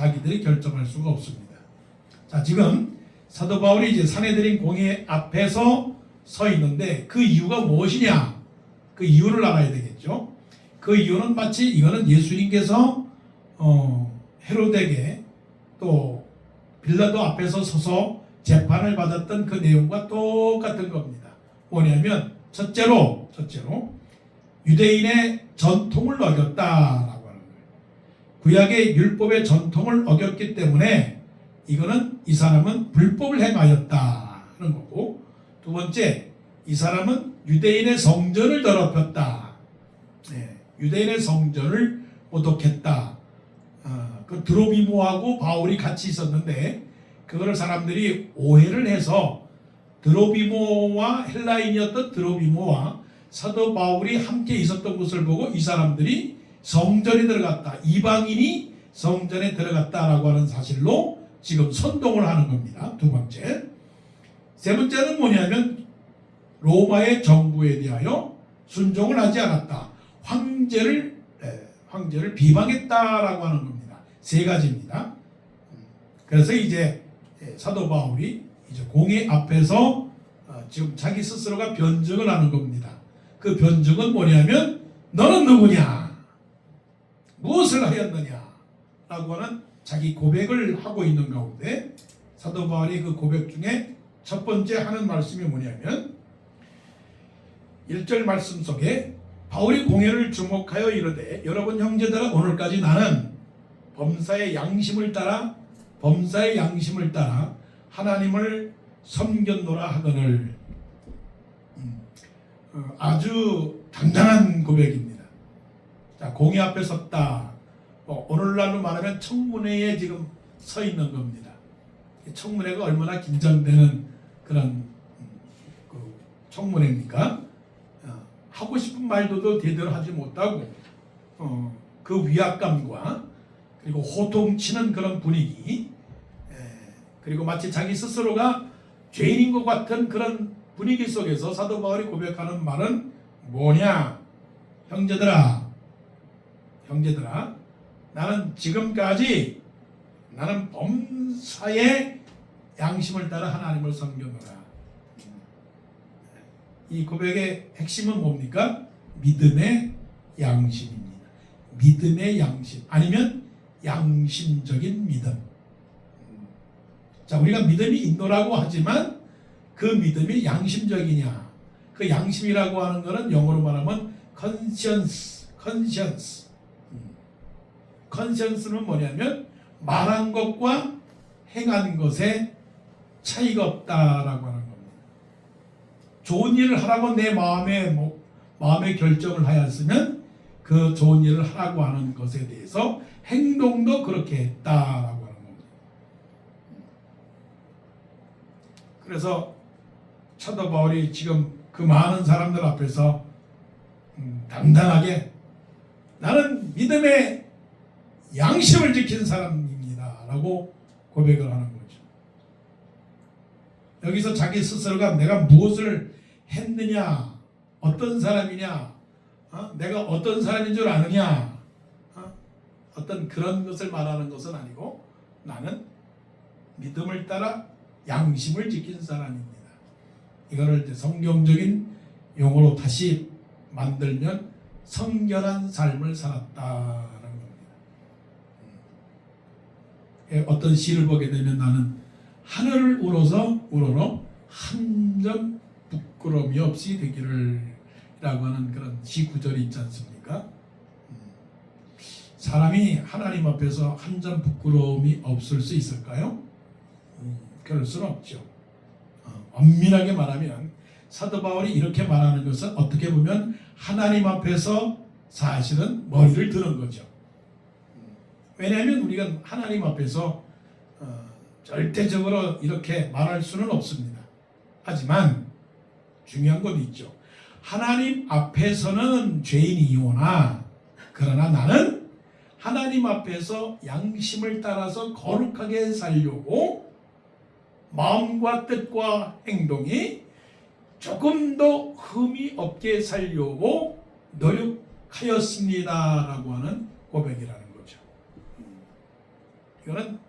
자기들이 결정할 수가 없습니다. 자, 지금 사도 바울이 이제 사내들인 공회 앞에서 서 있는데 그 이유가 무엇이냐? 그 이유를 알아야 되겠죠. 그 이유는 마치 이거는 예수님께서 헤로데게 또 빌라도 앞에서 서서 재판을 받았던 그 내용과 똑같은 겁니다. 뭐냐면 첫째로 유대인의 전통을 어겼다라고 하는 거예요. 구약의 율법의 전통을 어겼기 때문에 이거는 이 사람은 불법을 행하였다 하는 거고, 두 번째, 이 사람은 유대인의 성전을 더럽혔다. 유대인의 성전을 모독했다. 그 드로비모하고 바울이 같이 있었는데 그거를 사람들이 오해를 해서 드로비모와 헬라인이었던 드로비모와 사도 바울이 함께 있었던 것을 보고 이 사람들이 성전에 들어갔다, 이방인이 성전에 들어갔다라고 하는 사실로 지금 선동을 하는 겁니다. 두 번째. 세 번째는 뭐냐면 로마의 정부에 대하여 순종을 하지 않았다. 황제를 비방했다라고 하는 겁니다. 세 가지입니다. 그래서 이제 사도 바울이 이제 공회 앞에서 지금 자기 스스로가 변증을 하는 겁니다. 그 변증은 뭐냐면 너는 누구냐? 무엇을 하였느냐? 라고 하는 자기 고백을 하고 있는 가운데 사도 바울이 그 고백 중에 첫 번째 하는 말씀이 뭐냐면 1절 말씀 속에 바울이 공회를 주목하여 이르되 여러분 형제들아 오늘까지 나는 범사의 양심을 따라 하나님을 섬겼노라 하거늘. 아주 당당한 고백입니다. 자, 공회 앞에 섰다. 오늘날로 말하면 청문회에 지금 서 있는 겁니다. 청문회가 얼마나 긴장되는 그런 청문회입니까? 하고 싶은 말도 제대로 하지 못하고 그 위압감과 그리고 호통치는 그런 분위기, 그리고 마치 자기 스스로가 죄인인 것 같은 그런 분위기 속에서 사도 바울이 고백하는 말은 뭐냐? 형제들아 나는 지금까지 나는 범사의 양심을 따라 하나님을 섬겼노라. 이 고백의 핵심은 뭡니까? 믿음의 양심입니다. 믿음의 양심 아니면 양심적인 믿음. 자, 우리가 믿음이 있노라고 하지만 그 믿음이 양심적이냐? 그 양심이라고 하는 것은 영어로 말하면 conscience는 뭐냐면 말한 것과 행한 것에 차이가 없다라고 하는 겁니다. 좋은 일을 하라고 내 마음의 결정을 하였으면 그 좋은 일을 하라고 하는 것에 대해서 행동도 그렇게 했다라고 하는 겁니다. 그래서 사도 바울이 지금 그 많은 사람들 앞에서 당당하게 나는 믿음의 양심을 지킨 사람입니다 라고 고백을 하는 거죠. 여기서 자기 스스로가 내가 무엇을 했느냐, 어떤 사람이냐, 내가 어떤 사람인 줄 아느냐, 어떤 그런 것을 말하는 것은 아니고 나는 믿음을 따라 양심을 지킨 사람입니다. 이거를 이제 성경적인 용어로 다시 만들면 성결한 삶을 살았다라는 겁니다. 어떤 시를 보게 되면 나는 하늘을 우러러 한 점 부끄러움이 없이 되기를 라고 하는 그런 시 구절이 있지 않습니까? 사람이 하나님 앞에서 한 점 부끄러움이 없을 수 있을까요? 그럴 수는 없죠. 엄밀하게 말하면 사도 바울이 이렇게 말하는 것은 어떻게 보면 하나님 앞에서 사실은 머리를 드는 거죠. 왜냐하면 우리가 하나님 앞에서 절대적으로 이렇게 말할 수는 없습니다. 하지만 중요한 건 있죠. 하나님 앞에서는 죄인이오나 그러나 나는 하나님 앞에서 양심을 따라서 거룩하게 살려고 마음과 뜻과 행동이 조금 더 흠이 없게 살려고 노력하였습니다 라고 하는 고백이라는 거죠. 이거는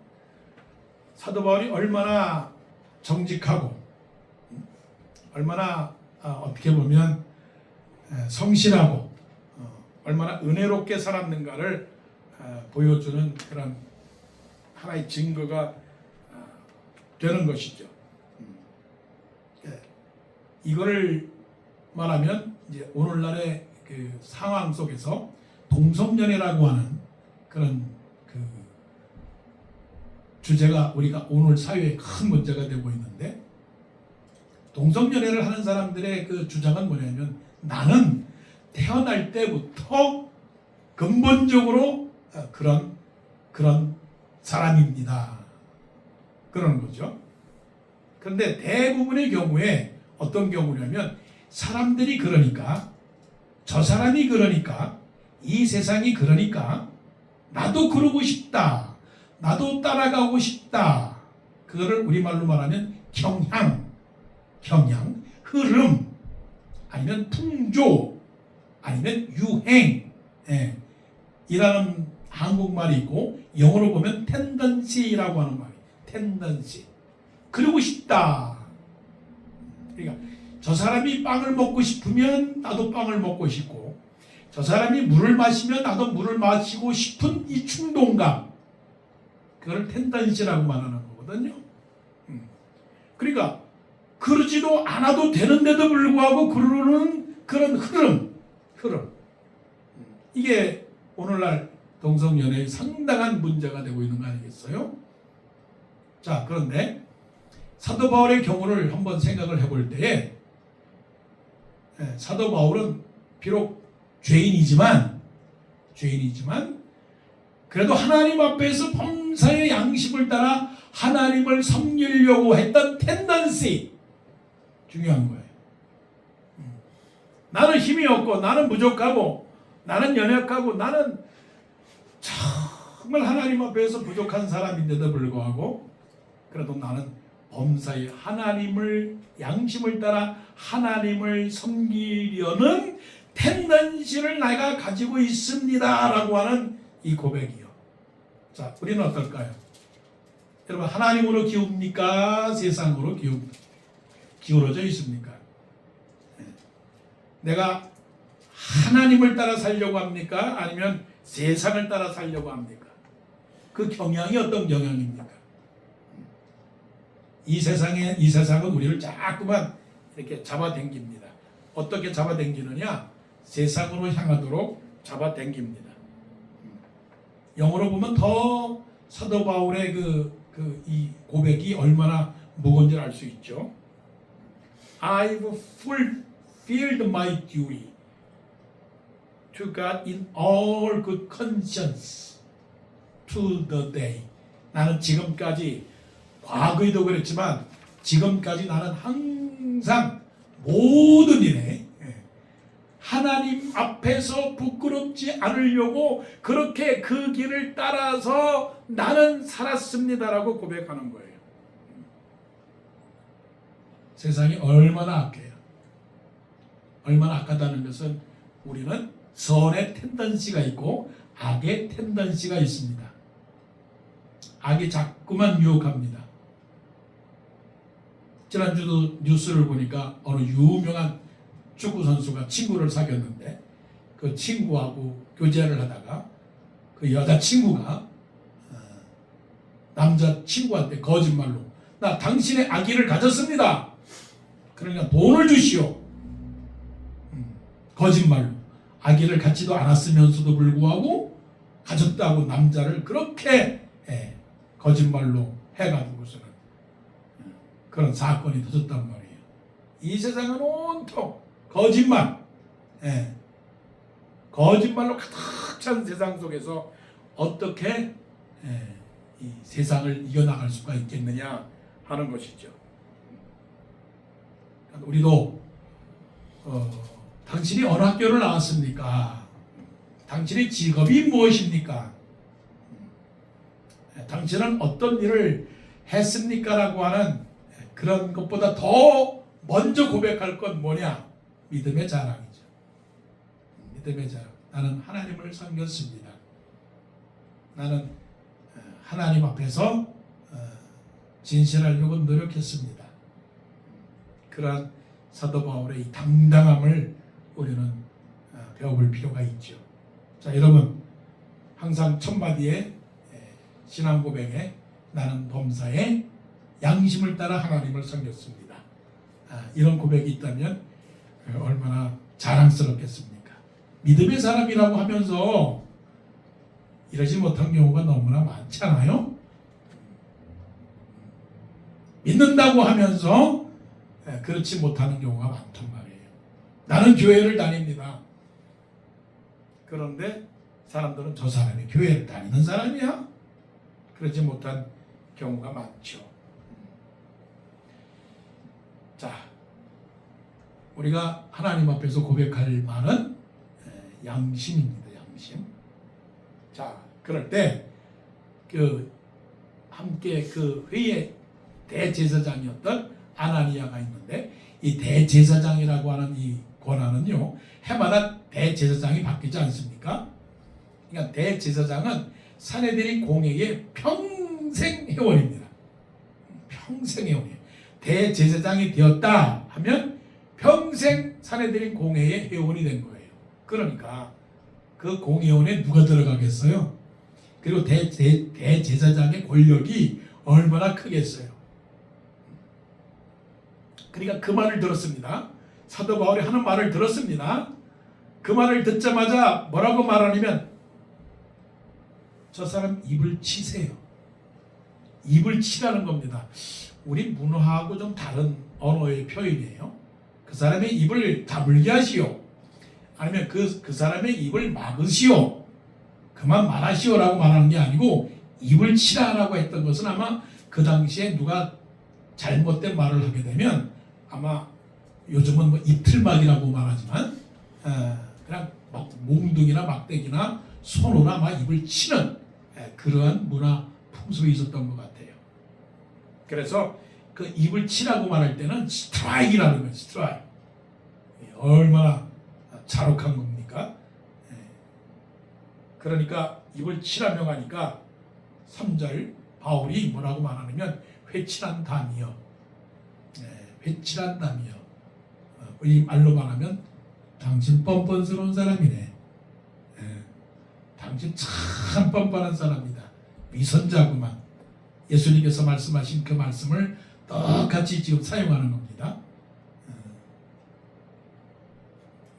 사도 바울이 얼마나 정직하고 얼마나 어떻게 보면 성실하고 얼마나 은혜롭게 살았는가를 보여주는 그런 하나의 증거가 되는 것이죠. 이거를 말하면 이제 오늘날의 그 상황 속에서 동성연애라고 하는 그런 그 주제가 우리가 오늘 사회에 큰 문제가 되고 있는데, 동성연애를 하는 사람들의 그 주장은 뭐냐면, 나는 태어날 때부터 근본적으로 그런 사람입니다. 그러는 거죠. 그런데 대부분의 경우에 어떤 경우냐면, 사람들이 그러니까, 저 사람이 그러니까, 이 세상이 그러니까 나도 그러고 싶다, 나도 따라가고 싶다. 그거를 우리말로 말하면 경향, 흐름, 아니면 풍조, 아니면 유행, 이라는 한국말이 있고, 영어로 보면 tendency라고 하는 말이 tendency. 그러고 싶다. 그러니까 저 사람이 빵을 먹고 싶으면 나도 빵을 먹고 싶고, 저 사람이 물을 마시면 나도 물을 마시고 싶은 이 충동감, 그걸 텐던시라고 말하는 거거든요. 그러니까 그러지도 않아도 되는데도 불구하고 그러는 그런 흐름. 이게 오늘날 동성연애의 상당한 문제가 되고 있는 거 아니겠어요? 자, 그런데 사도 바울의 경우를 한번 생각을 해볼 때에, 사도 바울은 비록 죄인이지만 그래도 하나님 앞에서 범사의 양식을 따라 하나님을 섬기려고 했던 텐던시, 중요한 거예요. 나는 힘이 없고, 나는 부족하고, 나는 연약하고, 나는 정말 하나님 앞에서 부족한 사람인데도 불구하고, 그래도 나는 범사의 하나님을, 양심을 따라 하나님을 섬기려는 텐던시를 내가 가지고 있습니다 라고 하는 이 고백이요. 자, 우리는 어떨까요? 여러분, 하나님으로 기웁니까? 세상으로 기울어져 있습니까? 내가 하나님을 따라 살려고 합니까? 아니면 세상을 따라 살려고 합니까? 그 경향이 어떤 경향입니까? 이 세상은 우리를 자꾸만 이렇게 잡아당깁니다. 어떻게 잡아당기느냐? 세상으로 향하도록 잡아당깁니다. 영어로 보면 더 사도 바울의 이 고백이 얼마나 무거운지 알 수 있죠. I've fulfilled my duty to God in all good conscience to the day. 나는 지금까지, 과거에도 그랬지만 지금까지 나는 항상 모든 일에 하나님 앞에서 부끄럽지 않으려고 그렇게 그 길을 따라서 나는 살았습니다라고 고백하는 거예요. 세상이 얼마나 악해요. 얼마나 악하다는 것은 우리는 선의 텐던시가 있고 악의 텐던시가 있습니다. 악이 자꾸만 유혹합니다. 지난주도 뉴스를 보니까 어느 유명한 축구 선수가 친구를 사귀었는데, 그 친구하고 교제를 하다가 그 여자 친구가 남자 친구한테 거짓말로, 나 당신의 아기를 가졌습니다, 그러니까 돈을 주시오, 거짓말로 아기를 갖지도 않았으면서도 불구하고 가졌다고 남자를 그렇게 거짓말로 해가지고서는 그런 사건이 터졌단 말이에요. 이 세상은 온통 거짓말, 거짓말로 가득 찬 세상 속에서 어떻게 이 세상을 이겨나갈 수가 있겠느냐 하는 것이죠. 우리도 당신이 어느 학교를 나왔습니까? 당신의 직업이 무엇입니까? 당신은 어떤 일을 했습니까? 라고 하는 그런 것보다 더 먼저 고백할 건 뭐냐? 믿음의 자랑이죠. 믿음의 자랑. 나는 하나님을 섬겼습니다. 나는 하나님 앞에서 진실하려고 노력했습니다. 그러한 사도 바울의 이 당당함을 우리는 배워볼 필요가 있죠. 자, 여러분, 항상 첫마디에 신앙 고백에 나는 범사에 양심을 따라 하나님을 섬겼습니다. 이런 고백이 있다면 얼마나 자랑스럽겠습니까? 믿음의 사람이라고 하면서 이러지 못한 경우가 너무나 많잖아요. 믿는다고 하면서 그렇지 못하는 경우가 많단 말이에요. 나는 교회를 다닙니다. 그런데 사람들은 저 사람이 교회를 다니는 사람이야? 그러지 못한 경우가 많죠. 자, 우리가 하나님 앞에서 고백할 말은 양심입니다. 양심. 자, 그럴 때 함께 그 회의 대제사장이었던 아나니아가 있는데, 이 대제사장이라고 하는 이 권한은요, 해마다 대제사장이 바뀌지 않습니까? 그러니까 대제사장은 사내들이 공회의 평생 회원입니다. 평생 회원이에요. 대제사장이 되었다 하면 평생 사내들이 공회의 회원이 된 거예요. 그러니까 그 공회원에 누가 들어가겠어요? 그리고 대제사장의 권력이 얼마나 크겠어요? 그러니까 그 말을 들었습니다. 사도 바울이 하는 말을 들었습니다. 그 말을 듣자마자 뭐라고 말하냐면, 저 사람 입을 치세요. 입을 치라는 겁니다. 우리 문화하고 좀 다른 언어의 표현이에요. 그 사람의 입을 다물게 하시오. 아니면 그 사람의 입을 막으시오. 그만 말하시오라고 말하는 게 아니고, 입을 치라라고 했던 것은 아마 그 당시에 누가 잘못된 말을 하게 되면, 아마 요즘은 뭐 이틀막이라고 말하지만 그냥 막 몽둥이나 막대기나 손으로 막 입을 치는 그러한 문화 풍습이 있었던 것 같아요. 그래서 그 입을 치라고 말할 때는 스트라이크라는 거예요. 스트라이크. 얼마나 잔혹한 겁니까? 그러니까 입을 치라며 하니까 3절 바울이 뭐라고 말하냐면, 회칠한 담이여. 회칠한 담이여. 이 말로 말하면 당신 뻔뻔스러운 사람이네. 당신 참 뻔뻔한 사람이다. 위선자구만. 예수님께서 말씀하신 그 말씀을 똑같이 지금 사용하는 겁니다.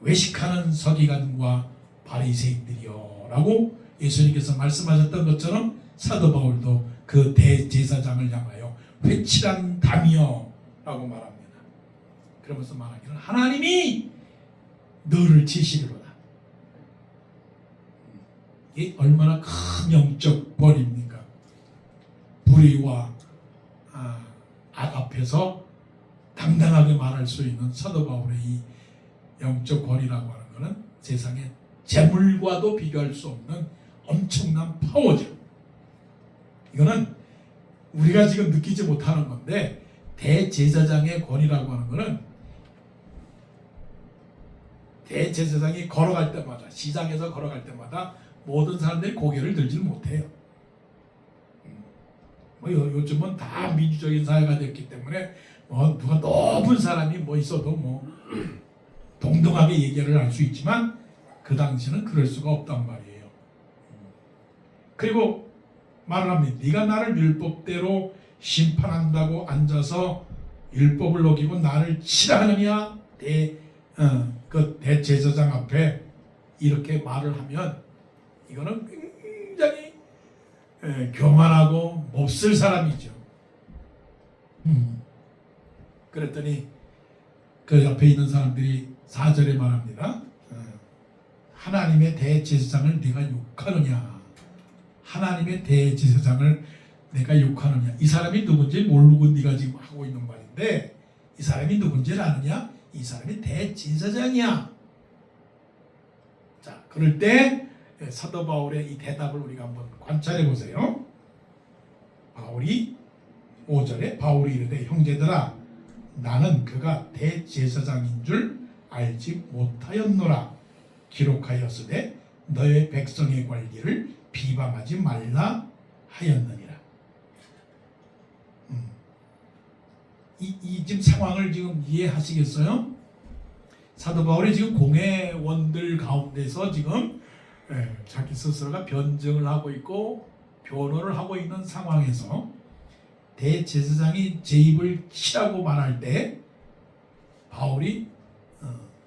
외식하는 서기관과 바리새인들이여 라고 예수님께서 말씀하셨던 것처럼 사도 바울도 그 대제사장을 향하여 회칠한 담이여 라고 말합니다. 그러면서 말하기는 하나님이 너를 치시리로다. 이게 얼마나 큰 영적 벌입니까? 불의와 악 앞에서 당당하게 말할 수 있는 사도 바울의 이 영적 권위라고 하는 것은 세상에 재물과도 비교할 수 없는 엄청난 파워죠. 이거는 우리가 지금 느끼지 못하는 건데, 대제사장의 권위라고 하는 것은 대제사장이 걸어갈 때마다, 시장에서 걸어갈 때마다 모든 사람들이 고개를 들지 못해요. 뭐 요즘은 다 민주적인 사회가 됐기 때문에 뭐 누가 높은 사람이 뭐 있어도 뭐 동등하게 얘기를 할 수 있지만, 그 당시는 그럴 수가 없단 말이에요. 그리고 말을 합니다. 네가 나를 율법대로 심판한다고 앉아서 율법을 어기고 나를 치라 하느냐? 그 대제사장 앞에 이렇게 말을 하면 이거는 굉장히 교만하고 몹쓸 사람이죠. 그랬더니 그 옆에 있는 사람들이 4절에 말합니다. 하나님의 대제사장을 네가 욕하느냐? 하나님의 대제사장을 내가 욕하느냐? 이 사람이 누군지 모르고 네가 지금 하고 있는 말인데, 이 사람이 누군지 아느냐? 이 사람이 대제사장이야. 자, 그럴 때 사도 바울의 이 대답을 우리가 한번 관찰해 보세요. 바울이 5절에 바울이 이르되 형제들아, 나는 그가 대제사장인 줄 알지 못하였노라. 기록하였으되 너의 백성의 관리를 비방하지 말라 하였느니라. 이 지금 상황을 지금 이해하시겠어요? 사도 바울이 지금 공회원들 가운데서 지금 자기 스스로가 변증을 하고 있고 변호를 하고 있는 상황에서 대제사장이 제 입을 치라고 말할 때 바울이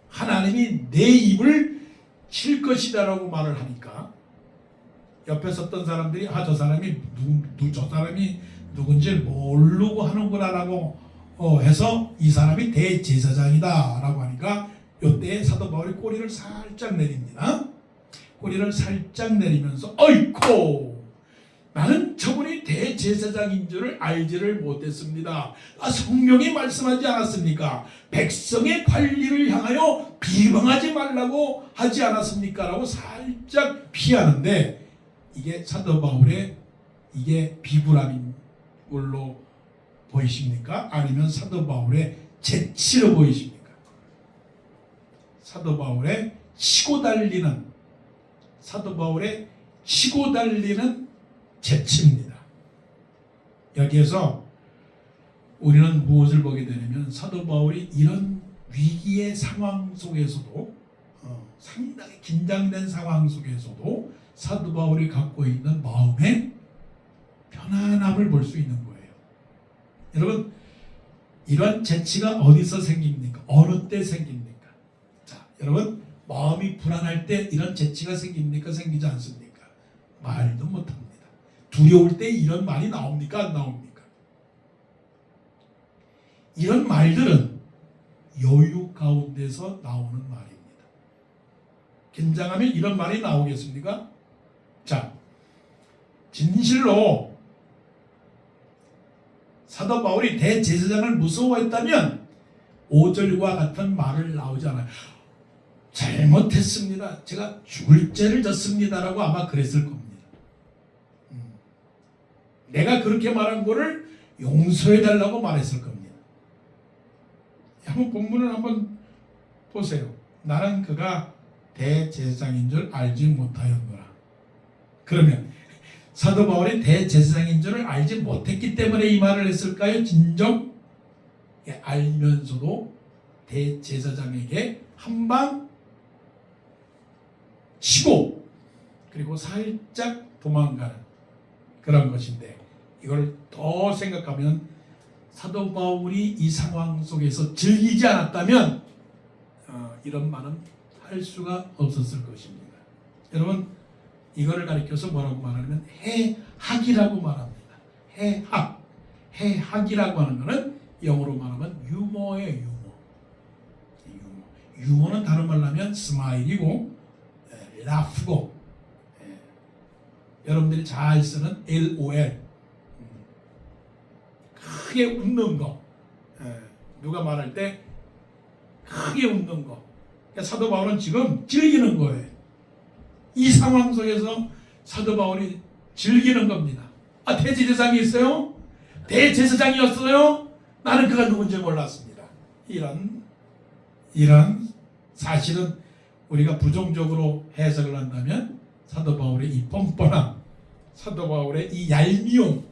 하나님이 내 입을 칠 것이다라고 말을 하니까 옆에 섰던 사람들이 저 사람이 저 사람이 누군지 모르고 하는구나라고 해서 이 사람이 대제사장이다라고 하니까 이때 사도 바울이 꼬리를 살짝 내립니다. 꼬리를 살짝 내리면서 어이코 나는 저분이 대제사장인 줄을 알지를 못했습니다. 성경이 말씀하지 않았습니까? 백성의 관리를 향하여 비방하지 말라고 하지 않았습니까? 라고 살짝 피하는데 이게 사도 바울의 이게 비굴함인 걸로 보이십니까? 아니면 사도 바울의 재치로 보이십니까? 사도 바울의 치고 달리는 재치입니다. 여기에서 우리는 무엇을 보게 되냐면 사도 바울이 이런 위기의 상황 속에서도 상당히 긴장된 상황 속에서도 사도 바울이 갖고 있는 마음의 편안함을 볼 수 있는 거예요. 여러분 이런 재치가 어디서 생깁니까? 어느 때 생깁니까? 자, 여러분 마음이 불안할 때 이런 재치가 생깁니까? 생기지 않습니까? 말도 못합니다. 두려울 때 이런 말이 나옵니까? 안 나옵니까? 이런 말들은 여유 가운데서 나오는 말입니다. 긴장하면 이런 말이 나오겠습니까? 자, 진실로 사도 바울이 대제사장을 무서워했다면 5절과 같은 말을 나오지 않아요. 잘못했습니다. 제가 죽을 죄를 졌습니다라고 아마 그랬을 겁니다. 내가 그렇게 말한 거를 용서해달라고 말했을 겁니다. 한번 본문을 한번 보세요. 나는 그가 대제사장인 줄 알지 못하였노라. 그러면 사도 바울이 대제사장인 줄을 알지 못했기 때문에 이 말을 했을까요? 진정 알면서도 대제사장에게 한방 치고 그리고 살짝 도망가는 그런 것인데 이걸 더 생각하면 사도 바울이 이 상황 속에서 즐기지 않았다면 이런 말은 할 수가 없었을 것입니다. 여러분 이거를 가리켜서 뭐라고 말하냐면 해학이라고 말합니다. 해학이라고 하는 것은 영어로 말하면 유머예요. 유머는 다른 말로 하면 스마일이고 라프고 여러분들이 잘 쓰는 LOL 크게 웃는 거 누가 말할 때 크게 웃는 거 그러니까 사도 바울은 지금 즐기는 거예요. 이 상황 속에서 사도 바울이 즐기는 겁니다. 대제사장이 있어요? 대제사장이었어요? 나는 그가 누군지 몰랐습니다. 이런 사실은 우리가 부정적으로 해석을 한다면 사도 바울의 이 뻔뻔함, 사도 바울의 이 얄미움,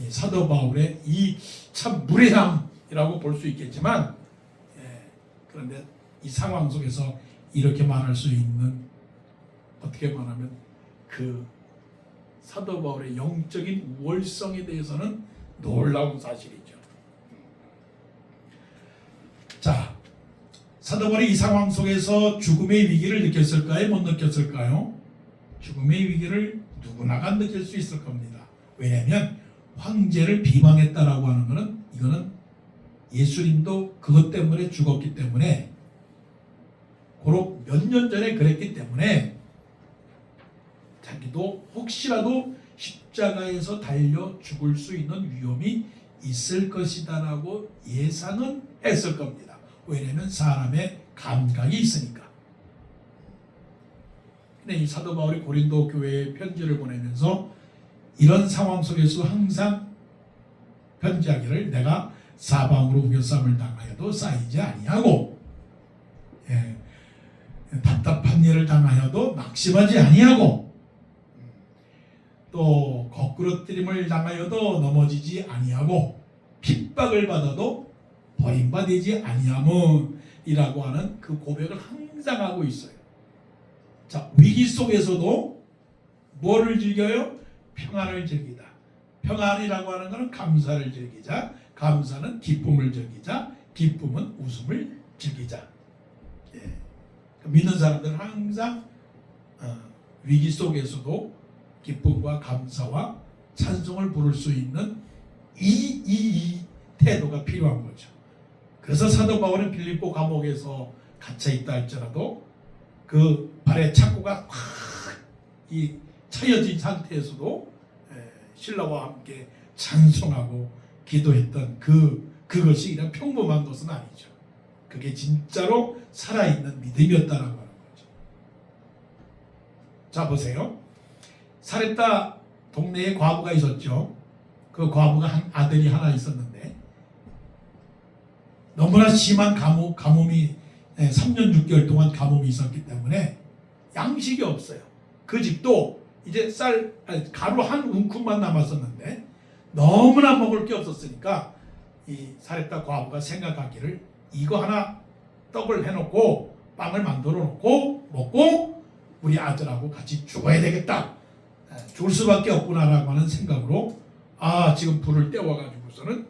사도 바울의 이 참 무례함이라고 볼 수 있겠지만 그런데 이 상황 속에서 이렇게 말할 수 있는 어떻게 말하면 그 사도 바울의 영적인 우월성에 대해서는 놀라운 사실이죠. 자, 사도 바울이 이 상황 속에서 죽음의 위기를 느꼈을까요? 못 느꼈을까요? 죽음의 위기를 누구나가 느낄 수 있을 겁니다. 왜냐하면 황제를 비방했다라고 하는 것은 이거는 예수님도 그것 때문에 죽었기 때문에 고로 몇 년 전에 그랬기 때문에 자기도 혹시라도 십자가에서 달려 죽을 수 있는 위험이 있을 것이다라고 예상은 했을 겁니다. 왜냐하면 사람의 감각이 있으니까. 근데 이 사도 바울이 고린도 교회에 편지를 보내면서 이런 상황 속에서 항상 편지하기를 내가 사방으로 우겨쌈을 당하여도 쌓이지 아니하고 답답한 일을 당하여도 낙심하지 아니하고 또 거꾸러뜨림을 당하여도 넘어지지 아니하고 핍박을 받아도 버림받지 아니함이라고 하는 그 고백을 항상 하고 있어요. 자, 위기 속에서도 뭐를 즐겨요? 평안을 즐기다. 평안이라고 하는 것은 감사를 즐기자, 감사는 기쁨을 즐기자, 기쁨은 웃음을 즐기자. 예. 믿는 사람들은 항상 위기 속에서도 기쁨과 감사와 찬송을 부를 수 있는 이 태도가 필요한 거죠. 그래서 사도 바울은 빌립보 감옥에서 갇혀 있다 할지라도 그 발에 착고가 확 차여진 상태에서도 신라와 함께 찬송하고 기도했던 그것이 그냥 평범한 것은 아니죠. 그게 진짜로 살아있는 믿음이었다라고 하는 거죠. 자, 보세요. 사렙다 동네에 과부가 있었죠. 그 과부가 한 아들이 하나 있었는데 너무나 심한 가뭄이 3년 6개월 동안 가뭄이 있었기 때문에 양식이 없어요. 그 집도 이제 가루 한 움큼만 남았었는데 너무나 먹을 게 없었으니까 이 사렙다 과부가 생각하기를 이거 하나 떡을 해놓고 빵을 만들어 놓고 먹고 우리 아들하고 같이 죽어야 되겠다. 죽을 수밖에 없구나라고 하는 생각으로 지금 불을 떼워가지고서는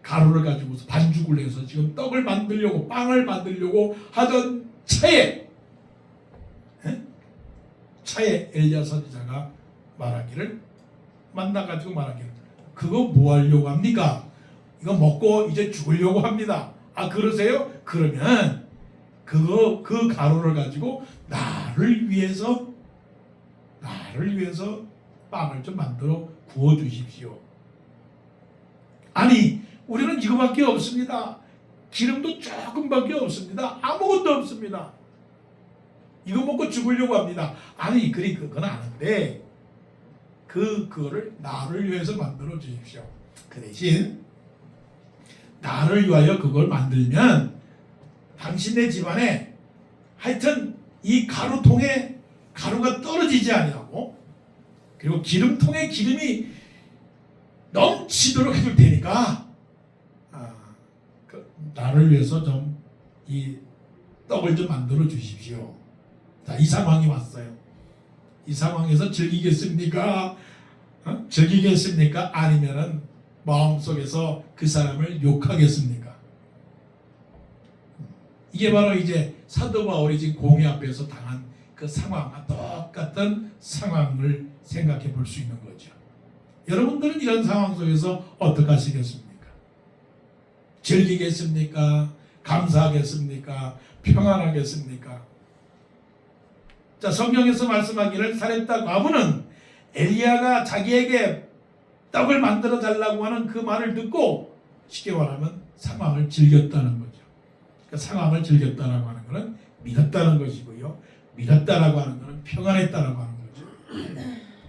가루를 가지고서 반죽을 해서 지금 떡을 만들려고 빵을 만들려고 하던 차에 엘리야 선지자가 만나가지고 말하기를 그거 뭐 하려고 합니까? 이거 먹고 이제 죽으려고 합니다. 그러세요? 그러면 그 가루를 가지고 나를 위해서 빵을 좀 만들어 구워 주십시오. 아니, 우리는 이거밖에 없습니다. 기름도 조금밖에 없습니다. 아무것도 없습니다. 이거 먹고 죽으려고 합니다. 아니, 그건 아는데 그거를 나를 위해서 만들어 주십시오. 그 대신 나를 위하여 그걸 만들면 당신네 집안에 하여튼 이 가루통에 가루가 떨어지지 아니하고 그리고 기름통에 기름이 넘치도록 해줄 테니까 나를 위해서 좀 이 떡을 좀 만들어 주십시오. 자, 이 상황이 왔어요. 이 상황에서 즐기겠습니까? 즐기겠습니까? 아니면은 마음속에서 그 사람을 욕하겠습니까? 이게 바로 이제 사도 바울이 지금 공회 앞에서 당한 그 상황과 똑같은 상황을 생각해 볼 수 있는 거죠. 여러분들은 이런 상황 속에서 어떻게 하시겠습니까? 즐기겠습니까? 감사하겠습니까? 평안하겠습니까? 자, 성경에서 말씀하기를 사렙다 과부는 엘리야가 자기에게 떡을 만들어 달라고 하는 그 말을 듣고 쉽게 말하면 상황을 즐겼다는 거죠. 그러니까 상황을 즐겼다라고 하는 것은 믿었다는 것이고요. 믿었다라고 하는 것은 평안했다라고 하는 거죠.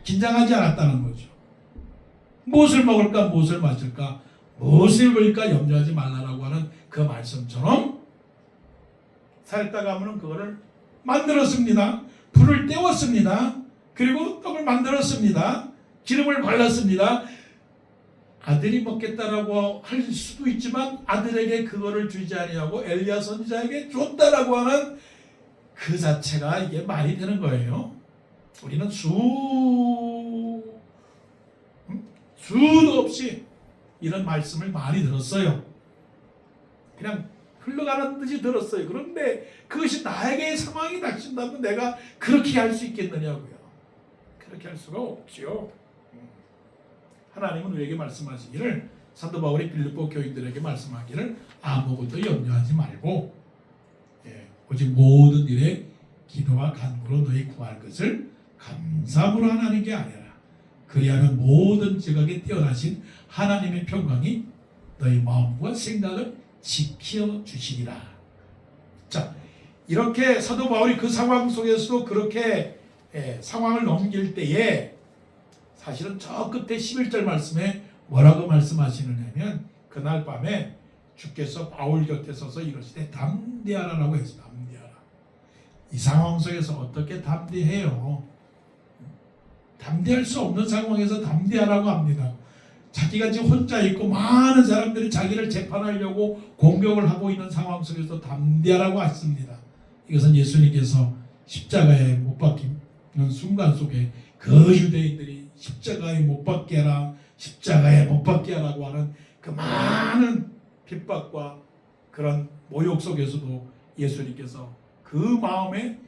긴장하지 않았다는 거죠. 무엇을 먹을까, 무엇을 마실까, 무엇을 입을까 염려하지 말라라고 하는 그 말씀처럼 사렙다 가문은 그거를 만들었습니다. 불을 떼웠습니다. 그리고 떡을 만들었습니다. 기름을 발랐습니다. 아들이 먹겠다라고 할 수도 있지만 아들에게 그거를 주지 아니하고 엘리야 선지자에게 줬다라고 하는 그 자체가 이게 말이 되는 거예요. 우리는 수도 없이 이런 말씀을 많이 들었어요. 그냥 흘러가는 듯이 들었어요. 그런데 그것이 나에게 상황이 닥친다면 내가 그렇게 할 수 있겠느냐고요. 그렇게 할 수가 없지요. 하나님은 우리에게 말씀하시기를 사도 바울이 빌립보 교인들에게 말씀하기를 아무것도 염려하지 말고 오직 모든 일에 기도와 간구로 너희 구할 것을 감사함으로 하나님께 아뢰라. 그리하면 모든 지각에 뛰어나신 하나님의 평강이 너희 마음과 생각을 지켜주시리라. 자, 이렇게 사도 바울이 그 상황 속에서도 그렇게 상황을 넘길 때에 사실은 저 끝에 11절 말씀에 뭐라고 말씀하시느냐면 그날 밤에 주께서 바울 곁에 서서 이러시되 담대하라라고 했어요. 담대하라. 이 상황 속에서 어떻게 담대해요? 담대할 수 없는 상황에서 담대하라고 합니다. 자기가 지금 혼자 있고 많은 사람들이 자기를 재판하려고 공격을 하고 있는 상황 속에서 담대하라고 했습니다. 이것은 예수님께서 십자가에 못 박히는 순간 속에 그 유대인들이 십자가에 못 박게 하라, 십자가에 못 박게 하라고 하는 그 많은 핍박과 그런 모욕 속에서도 예수님께서 그 마음의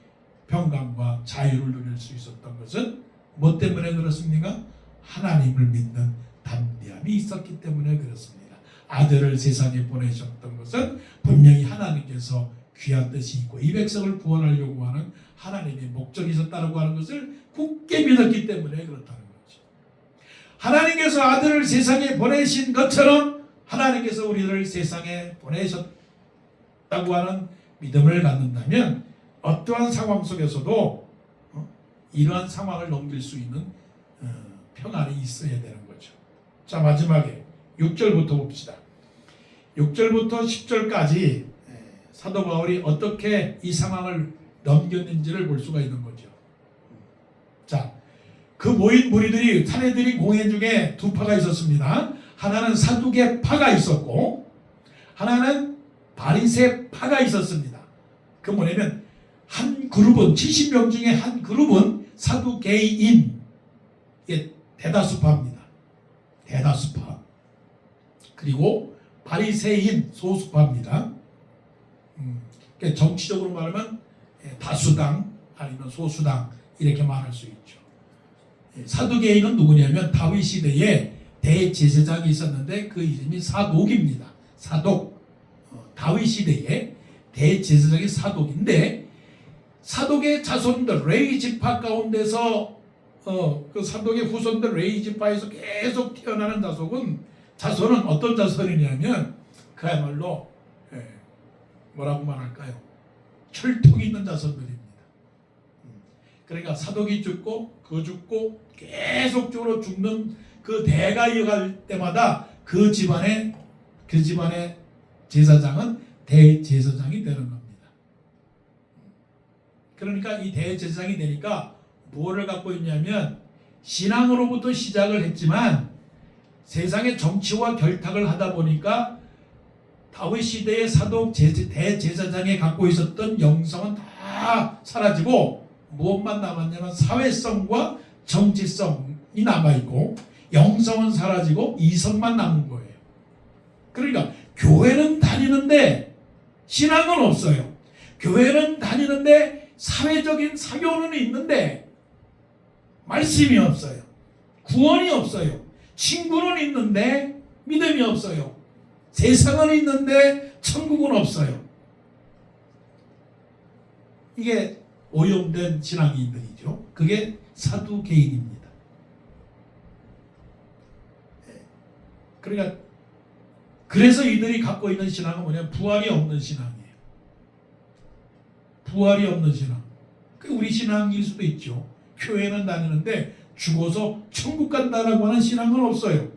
평강과 자유를 누릴 수 있었던 것은 뭐 때문에 그렇습니까? 하나님을 믿는 담대함이 있었기 때문에 그렇습니다. 아들을 세상에 보내셨던 것은 분명히 하나님께서 귀한 뜻이 있고 이 백성을 구원하려고 하는 하나님의 목적이 있었다고 하는 것을 굳게 믿었기 때문에 그렇다는 거죠. 하나님께서 아들을 세상에 보내신 것처럼 하나님께서 우리를 세상에 보내셨다고 하는 믿음을 갖는다면 어떠한 상황 속에서도 이러한 상황을 넘길 수 있는 평안이 있어야 되는 거죠. 자, 마지막에 6절부터 봅시다. 6절부터 10절까지 사도 바울이 어떻게 이 상황을 넘겼는지를 볼 수가 있는 거죠. 자, 그 모인 무리들이 사내들이 공회 중에 두 파가 있었습니다. 하나는 사두개 파가 있었고 하나는 바리새 파가 있었습니다. 그 뭐냐면 한 그룹은 70명 중에 한 그룹은 사두개인 대다수파입니다. 대다수파. 그리고 바리새인 소수파입니다. 그러니까 정치적으로 말하면 다수당 아니면 소수당 이렇게 말할 수 있죠. 사두개인은 누구냐면 다윗 시대에 대제사장이 있었는데 그 이름이 사독입니다. 사독. 다윗 시대에 대제사장이 사독인데 사독의 자손들 레위 지파 가운데서 그 사독의 후손들 레위 지파에서 계속 태어나는 자손은 어떤 자손이냐면 그야말로 뭐라고 말할까요? 혈통이 있는 자손들입니다. 그러니까 사독이 죽고 계속적으로 죽는 그 대가 이어갈 때마다 그 집안의 제사장은 대제사장이 되는 겁니다. 그러니까 이 대제사장이 되니까 뭐를 갖고 있냐면 신앙으로부터 시작을 했지만 세상의 정치와 결탁을 하다 보니까 다윗 시대의 사독 대제사장이 갖고 있었던 영성은 다 사라지고 무엇만 남았냐면 사회성과 정치성이 남아있고 영성은 사라지고 이성만 남은 거예요. 그러니까 교회는 다니는데 신앙은 없어요. 교회는 다니는데 사회적인 사교는 있는데 말씀이 없어요. 구원이 없어요. 친구는 있는데 믿음이 없어요. 세상은 있는데 천국은 없어요. 이게 오염된 신앙인들이죠. 그게 사두개인입니다. 그러니까 그래서 이들이 갖고 있는 신앙은 뭐냐면 부활이 없는 신앙이에요. 부활이 없는 신앙. 그 우리 신앙일 수도 있죠. 교회는 다니는데 죽어서 천국 간다라고 하는 신앙은 없어요.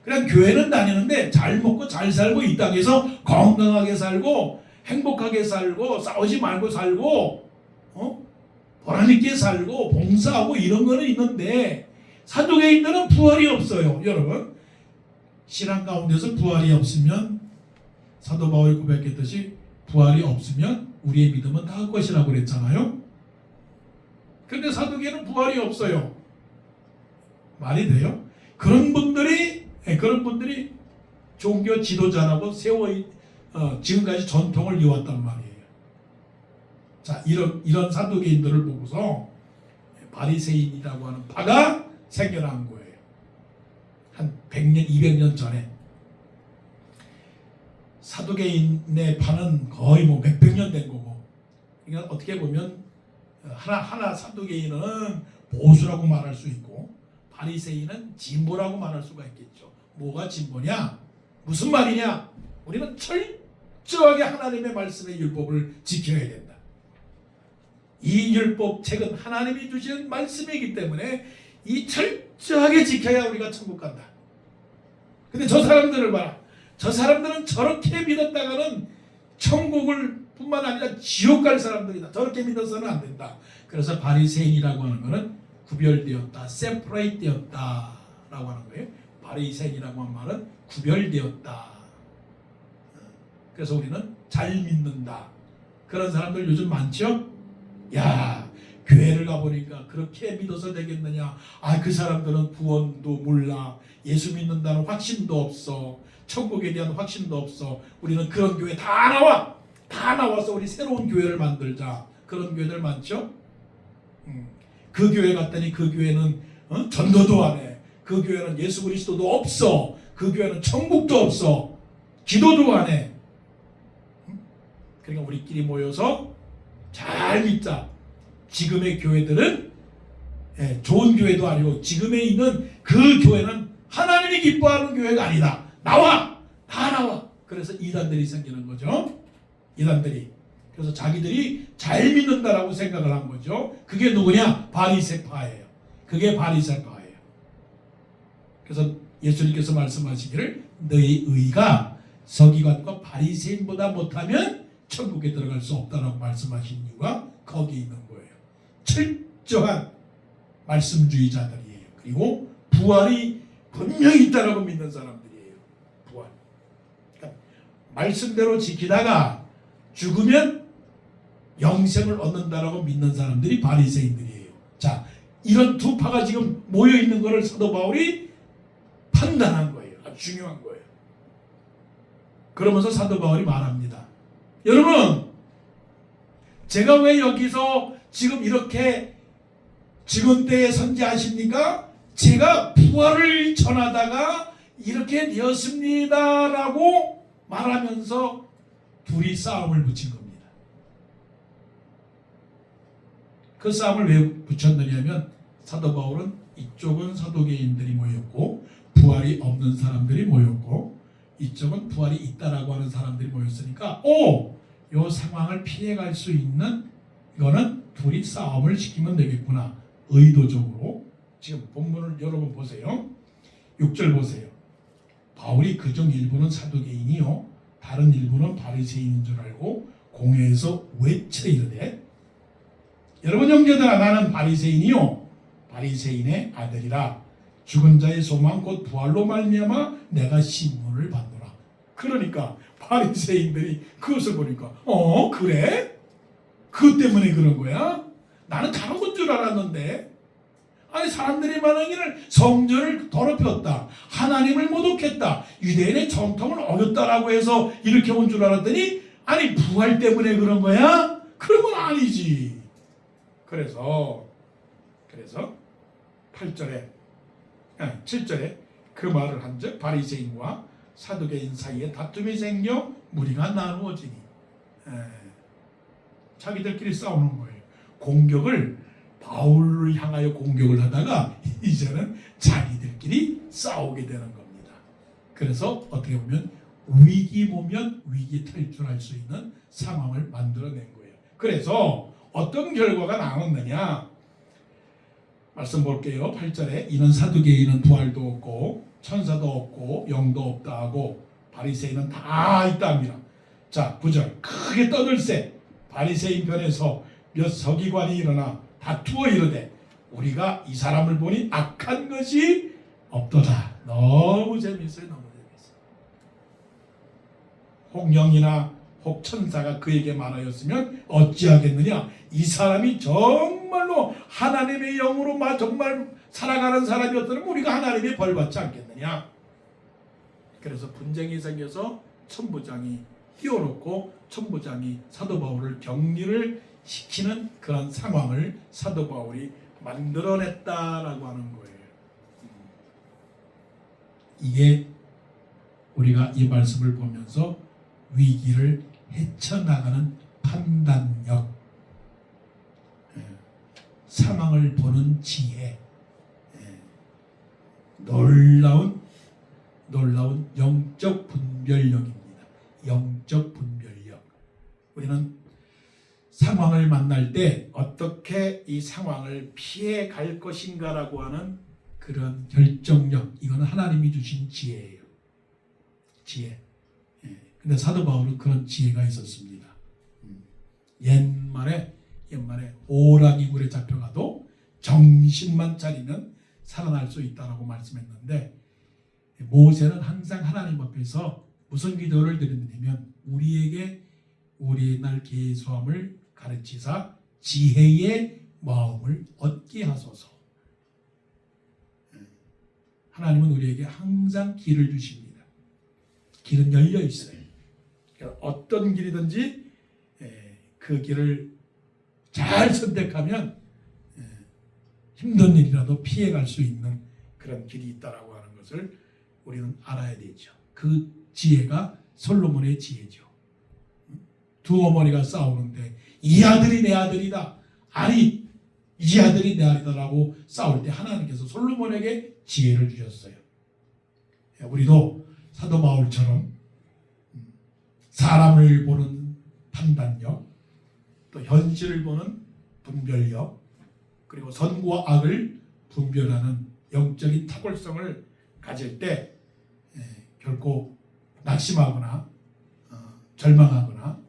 그냥 교회는 다니는데 잘 먹고 잘 살고 이 땅에서 건강하게 살고 행복하게 살고 싸우지 말고 살고 보람있게 살고 봉사하고 이런 거는 있는데 사두개인들은 부활이 없어요. 여러분 신앙 가운데서 부활이 없으면 사도 바울이 고백했듯이 부활이 없으면 우리의 믿음은 다 헛것이라고 그랬잖아요. 그런데 사두개는 부활이 없어요. 말이 돼요? 그런 분들이 종교 지도자라고 지금까지 전통을 이어왔단 말이에요. 자, 이런 사두개인들을 보고서 바리새인이라고 하는 파가 생겨난 거예요. 한 100년, 200년 전에. 사두개인의 파는 거의 뭐 몇백 년 된 거고. 그러니까 어떻게 보면 하나 사두개인은 보수라고 말할 수 있고 바리새인은 진보라고 말할 수가 있겠죠. 뭐가 진보냐? 무슨 말이냐? 우리는 철저하게 하나님의 말씀의 율법을 지켜야 된다. 이 율법책은 하나님이 주신 말씀이기 때문에 이 철저하게 지켜야 우리가 천국 간다. 근데 저 사람들을 봐라. 저 사람들은 저렇게 믿었다가는 천국을 뿐만 아니라 지옥 갈 사람들이다. 저렇게 믿어서는 안 된다. 그래서 바리새인이라고 하는 것은 구별되었다, 세퍼레이트 되었다 라고 하는 거예요. 바리새인이라고 한 말은 구별되었다. 그래서 우리는 잘 믿는다. 그런 사람들 요즘 많죠? 야, 교회를 가보니까 그렇게 믿어서 되겠느냐? 아, 그 사람들은 구원도 몰라. 예수 믿는다는 확신도 없어. 천국에 대한 확신도 없어. 우리는 그런 교회 다 나와. 다 나와서 우리 새로운 교회를 만들자. 그런 교회들 많죠? 그 교회 갔더니 그 교회는 전도도 안 해. 그 교회는 예수 그리스도도 없어. 그 교회는 천국도 없어. 기도도 안 해. 그러니까 우리끼리 모여서 잘 믿자. 지금의 교회들은 좋은 교회도 아니고 지금에 있는 그 교회는 하나님이 기뻐하는 교회가 아니다. 나와! 다 나와! 그래서 이단들이 생기는 거죠. 이단들이. 그래서 자기들이 잘 믿는다라고 생각을 한 거죠. 그게 누구냐? 바리새파예요. 그게 바리새파예요. 그래서 예수님께서 말씀하시기를 너희 의가 서기관과 바리새인보다 못하면 천국에 들어갈 수 없다라고 말씀하신 이유가 거기 있는 거예요. 철저한 말씀주의자들이에요. 그리고 부활이 분명히 있다라고 믿는 사람들이에요. 부활. 그러니까 말씀대로 지키다가 죽으면 영생을 얻는다라고 믿는 사람들이 바리새인들이에요. 자, 이런 두 파가 지금 모여 있는 것을 사도 바울이 판단한 거예요. 아주 중요한 거예요. 그러면서 사도 바울이 말합니다. 여러분, 제가 왜 여기서 지금 이렇게 지금 때에 선지하십니까? 제가 부활을 전하다가 이렇게 되었습니다라고 말하면서 둘이 싸움을 붙인 겁니다. 그 싸움을 왜 붙였느냐면 사도 바울은 이쪽은 사도계인들이 모였고 부활이 없는 사람들이 모였고 이쪽은 부활이 있다라고 하는 사람들이 모였으니까 이 상황을 피해갈 수 있는 이거는 둘이 싸움을 시키면 되겠구나. 의도적으로. 지금 본문을 여러분 보세요. 6절 보세요. 바울이 그중 일부는 사두개인이요 다른 일부는 바리새인인 줄 알고 공회에서 외쳐 이르되 여러분 형제들아 나는 바리새인이요 바리새인의 아들이라 죽은 자의 소망 곧 부활로 말미암아 내가 신문을 받노라. 그러니까 바리새인들이 그것을 보니까 그래? 그것 때문에 그런 거야? 나는 다른 건 줄 알았는데 아니 사람들이 말하기를 성전을 더럽혔다. 하나님을 모독했다. 유대인의 정통을 어겼다라고 해서 이렇게 온 줄 알았더니 아니 부활 때문에 그런 거야? 그런 건 아니지. 그래서 8절에 7절에 그 말을 한즉 바리새인과 사두개인 사이에 다툼이 생겨 무리가 나누어지니 자기들끼리 싸우는 거예요. 공격을 바울을 향하여 공격을 하다가 이제는 자기들끼리 싸우게 되는 겁니다. 그래서 어떻게 보면 위기 보면 위기 탈출할 수 있는 상황을 만들어낸 거예요. 그래서 어떤 결과가 나왔느냐 말씀 볼게요. 8절에 이는 사두개인은 부활도 없고 천사도 없고 영도 없다 하고 바리새인은 다 있답니다. 자 9절 크게 떠들세 바리새인 편에서 몇 서기관이 일어나 다투어 이르되 우리가 이 사람을 보니 악한 것이 없도다. 너무 재밌어요. 너무 재밌어요. 혹 영이나 혹 천사가 그에게 말하였으면 어찌하겠느냐. 이 사람이 정말로 하나님의 영으로 정말 살아가는 사람이었다면 우리가 하나님의 벌 받지 않겠느냐. 그래서 분쟁이 생겨서 천부장이 뛰어놓고 천부장이 사도 바울을 격리를 시키는 그런 상황을 사도 바울이 만들어냈다라고 하는 거예요. 이게 우리가 이 말씀을 보면서 위기를 헤쳐나가는 판단력, 상황을 보는 지혜, 놀라운 영적 분별력입니다. 영적 분별력. 우리는 상황을 만날 때 어떻게 이 상황을 피해 갈 것인가라고 하는 그런 결정력, 이거는 하나님이 주신 지혜예요. 지혜. 근데 사도 바울은 그런 지혜가 있었습니다. 옛말에 오라기 굴에 잡혀가도 정신만 차리면 살아날 수 있다라고 말씀했는데 모세는 항상 하나님 앞에서 무슨 기도를 드렸냐면 우리에게 우리의 날 계수함을 가르치사 지혜의 마음을 얻게 하소서. 하나님은 우리에게 항상 길을 주십니다. 길은 열려 있어요. 그러니까 어떤 길이든지 그 길을 잘 선택하면 힘든 일이라도 피해갈 수 있는 그런 길이 있다라고 하는 것을 우리는 알아야 되죠. 그 지혜가 솔로몬의 지혜죠. 두 어머니가 싸우는데 이 아들이 내 아들이다. 아니 이 아들이 내 아들이다라고 싸울 때 하나님께서 솔로몬에게 지혜를 주셨어요. 우리도 사도 바울처럼 사람을 보는 판단력, 또 현실을 보는 분별력, 그리고 선과 악을 분별하는 영적인 탁월성을 가질 때 결코 낙심하거나 절망하거나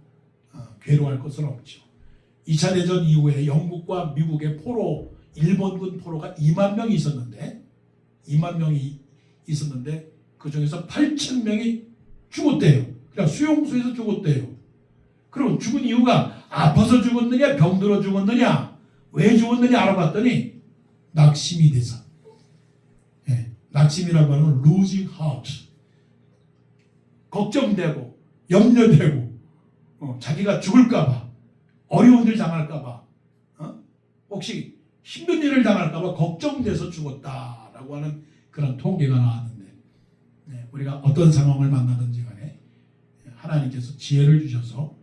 괴로워할 것은 없죠. 2차 대전 이후에 영국과 미국의 포로, 일본군 포로가 2만 명이 있었는데 그 중에서 8천 명이 죽었대요. 그러니까 수용소에서 죽었대요. 그럼 죽은 이유가 아파서 죽었느냐 병들어 죽었느냐 왜 죽었느냐 알아봤더니 낙심이 돼서. 낙심이라고 하는 losing heart, 걱정되고 염려되고 자기가 죽을까봐 어려운 일 당할까봐 혹시 힘든 일을 당할까봐 걱정돼서 죽었다라고 하는 그런 통계가 나왔는데 우리가 어떤 상황을 만나든지 간에 하나님께서 지혜를 주셔서